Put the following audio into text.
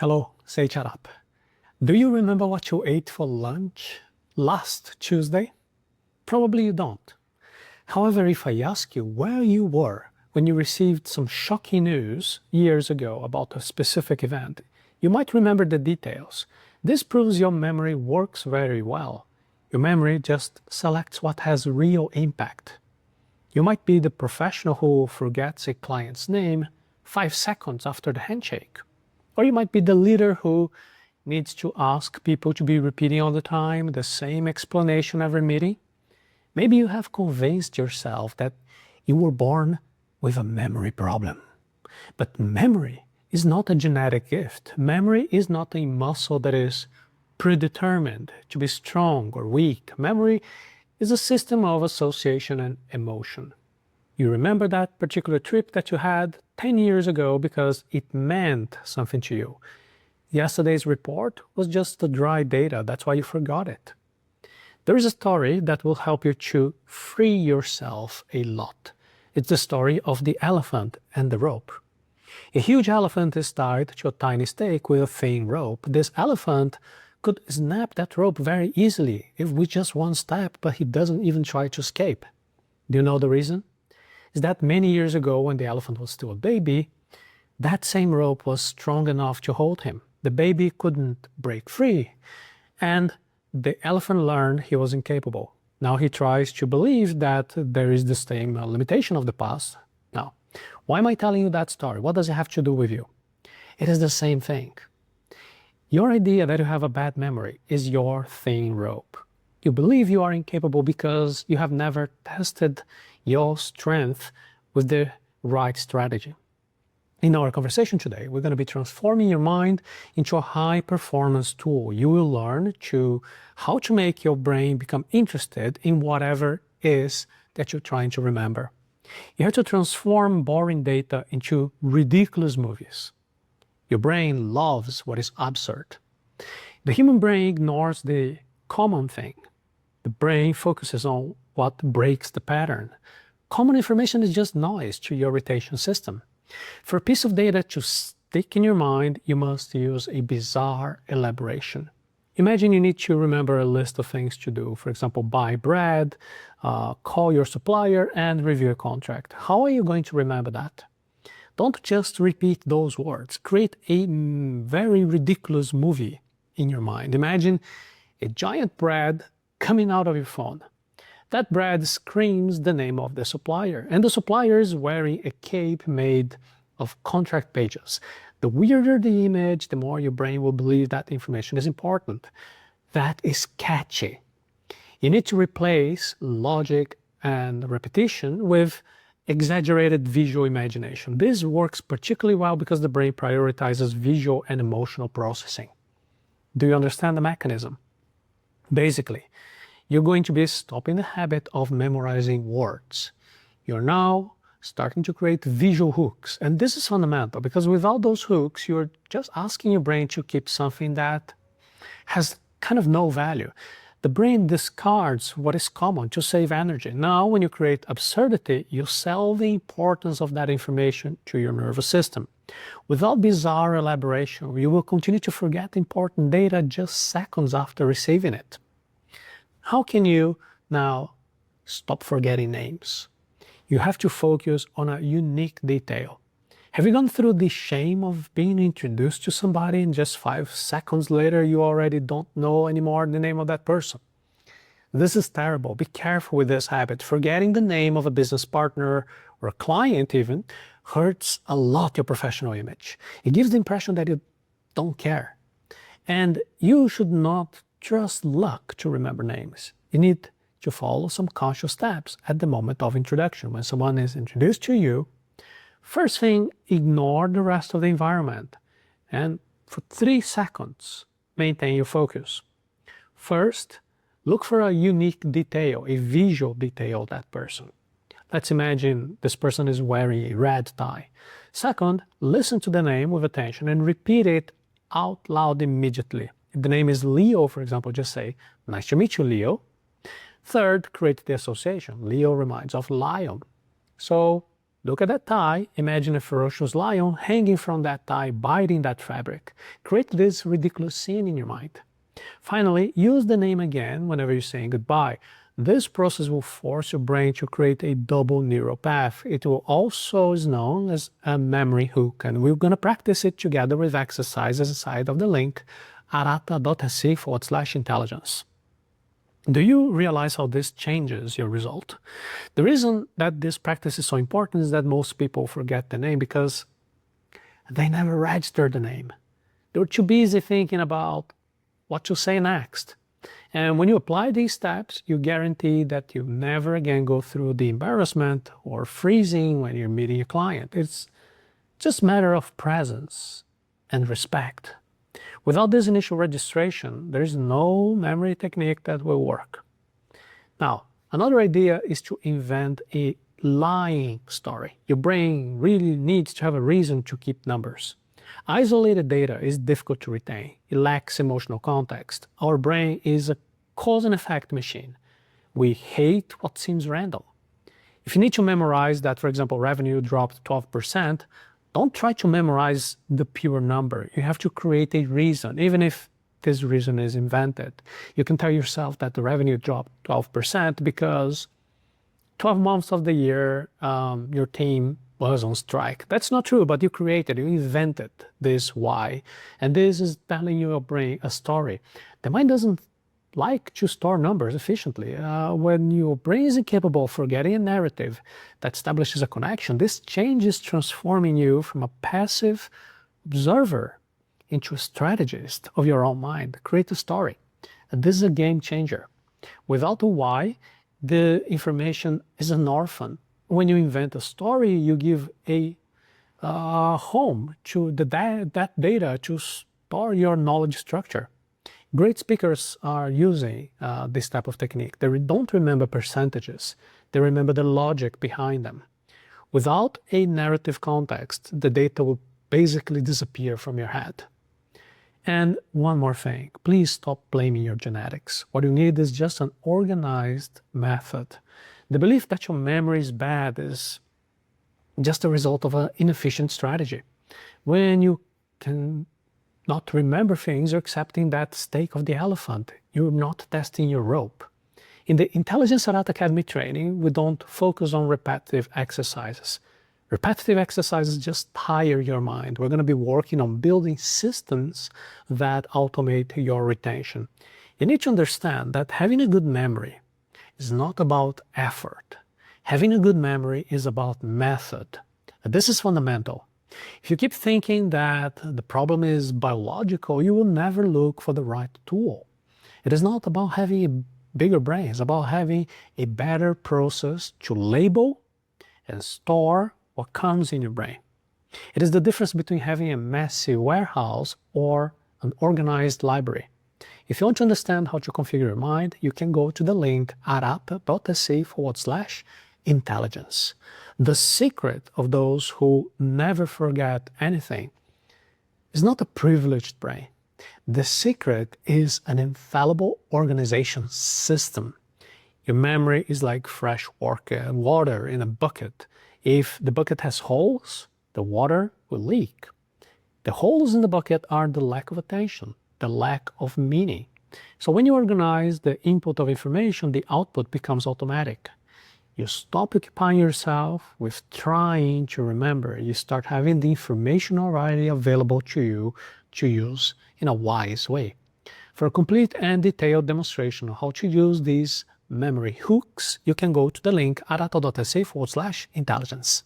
Hello, Seiiti Arata. Do you remember what you ate for lunch last Tuesday? Probably you don't. However, if I ask you where you were when you received some shocking news years ago about a specific event, you might remember the details. This proves your memory works very well. Your memory just selects what has real impact. You might be the professional who forgets a client's name 5 seconds after the handshake. Or you might be the leader who needs to ask people to be repeating all the time the same explanation every meeting. Maybe you have convinced yourself that you were born with a memory problem. But memory is not a genetic gift. Memory is not a muscle that is predetermined to be strong or weak. Memory is a system of association and emotion. You remember that particular trip that you had 10 years ago because it meant something to you. Yesterday's report was just the dry data, that's why you forgot it. There is a story that will help you to free yourself a lot. It's the story of the elephant and the rope. A huge elephant is tied to a tiny stake with a thin rope. This elephant could snap that rope very easily if with just one step, but he doesn't even try to escape. Do you know the reason? Is that many years ago, when the elephant was still a baby, that same rope was strong enough to hold him. The baby couldn't break free, and the elephant learned he was incapable. Now he tries to believe that there is the same limitation of the past. Now, why am I telling you that story? What does it have to do with you? It is the same thing. Your idea that you have a bad memory is your thin rope. You believe you are incapable because you have never tested your strength with the right strategy. In our conversation today, we're going to be transforming your mind into a high-performance tool. You will learn how to make your brain become interested in whatever is that you're trying to remember. You have to transform boring data into ridiculous movies. Your brain loves what is absurd. The human brain ignores the common thing. The brain focuses on what breaks the pattern. Common information is just noise to your retention system. For a piece of data to stick in your mind, you must use a bizarre elaboration. Imagine you need to remember a list of things to do. For example, buy bread, call your supplier, and review a contract. How are you going to remember that? Don't just repeat those words. Create a very ridiculous movie in your mind. Imagine a giant bread coming out of your phone. That bread screams the name of the supplier, and the supplier is wearing a cape made of contract pages. The weirder the image, the more your brain will believe that information is important. That is catchy. You need to replace logic and repetition with exaggerated visual imagination. This works particularly well because the brain prioritizes visual and emotional processing. Do you understand the mechanism? Basically, you're going to be stopping the habit of memorizing words. You're now starting to create visual hooks. And this is fundamental because without those hooks, you're just asking your brain to keep something that has kind of no value. The brain discards what is common to save energy. Now, when you create absurdity, you sell the importance of that information to your nervous system. Without bizarre elaboration, you will continue to forget important data just seconds after receiving it. How can you now stop forgetting names? You have to focus on a unique detail. Have you gone through the shame of being introduced to somebody and just 5 seconds later you already don't know anymore the name of that person? This is terrible. Be careful with this habit. Forgetting the name of a business partner or a client even hurts a lot your professional image. It gives the impression that you don't care. And you should not trust luck to remember names. You need to follow some conscious steps at the moment of introduction. When someone is introduced to you, first thing, ignore the rest of the environment. And for 3 seconds, maintain your focus. First, look for a unique detail, a visual detail of that person. Let's imagine this person is wearing a red tie. Second, listen to the name with attention and repeat it out loud immediately. If the name is Leo, for example, just say, "Nice to meet you, Leo." Third, create the association. Leo reminds of lion. So Look at that tie, imagine a ferocious lion hanging from that tie, biting that fabric. Create this ridiculous scene in your mind. Finally, use the name again whenever you're saying goodbye. This process will force your brain to create a double neural path. It will also is known as a memory hook, and we're going to practice it together with exercises inside of the link arata.se/intelligence. Do you realize how this changes your result? The reason that this practice is so important is that most people forget the name because they never register the name. They're too busy thinking about what to say next. And when you apply these steps, you guarantee that you never again go through the embarrassment or freezing when you're meeting a client. It's just a matter of presence and respect. Without this initial registration, there is no memory technique that will work. Now, another idea is to invent a lying story. Your brain really needs to have a reason to keep numbers. Isolated data is difficult to retain. It lacks emotional context. Our brain is a cause and effect machine. We hate what seems random. If you need to memorize that, for example, revenue dropped 12%, don't try to memorize the pure number. You have to create a reason, even if this reason is invented. You can tell yourself that the revenue dropped 12% because 12 months of the year, your team was on strike. That's not true, but you created, you invented this why. And this is telling your brain a story. The mind doesn't like to store numbers efficiently. When your brain is incapable of forgetting a narrative that establishes a connection, this change is transforming you from a passive observer into a strategist of your own mind. Create a story. And this is a game changer. Without a why, the information is an orphan. When you invent a story, you give a home to that data to store your knowledge structure. Great speakers are using this type of technique. They don't remember percentages. They remember the logic behind them. Without a narrative context, the data will basically disappear from your head. And one more thing, please stop blaming your genetics. What you need is just an organized method. The belief that your memory is bad is just a result of an inefficient strategy. When you can not remember things, you're accepting that stake of the elephant. You're not testing your rope. In the Intelligence Arata Academy training, we don't focus on repetitive exercises. Repetitive exercises just tire your mind. We're going to be working on building systems that automate your retention. You need to understand that having a good memory is not about effort. Having a good memory is about method. This is fundamental. If you keep thinking that the problem is biological, you will never look for the right tool. It is not about having a bigger brain. It's about having a better process to label and store what comes in your brain. It is the difference between having a messy warehouse or an organized library. If you want to understand how to configure your mind, you can go to the link arata.se/intelligence. The secret of those who never forget anything is not a privileged brain. The secret is an infallible organization system. Your memory is like fresh water in a bucket. If the bucket has holes, the water will leak. The holes in the bucket are the lack of attention, the lack of meaning. So when you organize the input of information, the output becomes automatic. You stop occupying yourself with trying to remember. You start having the information already available to you to use in a wise way. For a complete and detailed demonstration of how to use these memory hooks, you can go to the link arata.se/intelligence.